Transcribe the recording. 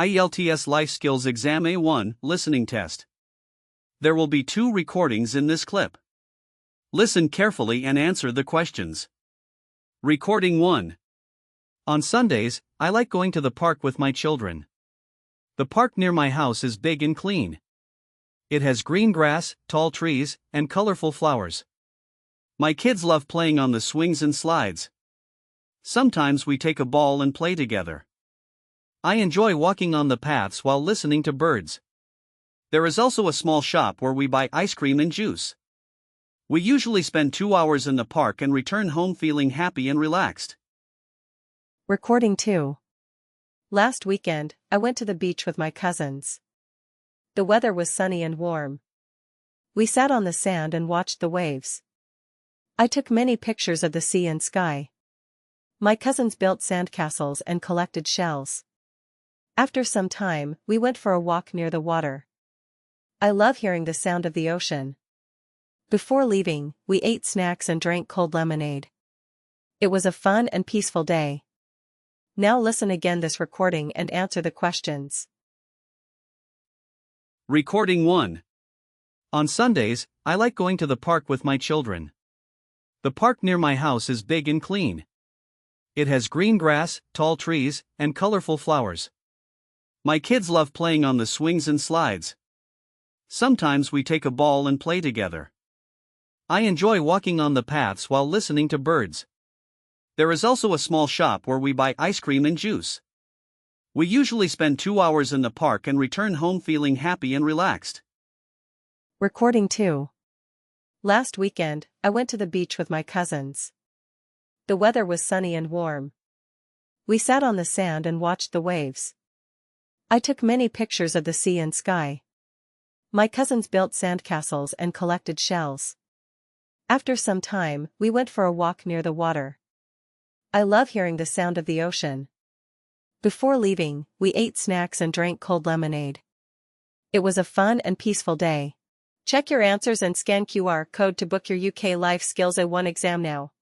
IELTS Life Skills Exam A1 Listening Test. There will be 2 recordings in this clip. Listen carefully and answer the questions. Recording 1. On Sundays, I like going to the park with my children. The park near my house is big and clean. It has green grass, tall trees, and colorful flowers. My kids love playing on the swings and slides. Sometimes we take a ball and play together. I enjoy walking on the paths while listening to birds. There is also a small shop where we buy ice cream and juice. We usually spend 2 hours in the park and return home feeling happy and relaxed. Recording 2. Last weekend, I went to the beach with my cousins. The weather was sunny and warm. We sat on the sand and watched the waves. I took many pictures of the sea and sky. My cousins built sandcastles and collected shells. After some time, we went for a walk near the water. I love hearing the sound of the ocean. Before leaving, we ate snacks and drank cold lemonade. It was a fun and peaceful day. Now listen again this recording and answer the questions. Recording 1. On Sundays, I like going to the park with my children. The park near my house is big and clean. It has green grass, tall trees, and colorful flowers. My kids love playing on the swings and slides. Sometimes we take a ball and play together. I enjoy walking on the paths while listening to birds. There is also a small shop where we buy ice cream and juice. We usually spend 2 hours in the park and return home feeling happy and relaxed. Recording 2. Last weekend, I went to the beach with my cousins. The weather was sunny and warm. We sat on the sand and watched the waves. I took many pictures of the sea and sky. My cousins built sandcastles and collected shells. After some time, we went for a walk near the water. I love hearing the sound of the ocean. Before leaving, we ate snacks and drank cold lemonade. It was a fun and peaceful day. Check your answers and scan QR code to book your UK Life Skills A1 exam now.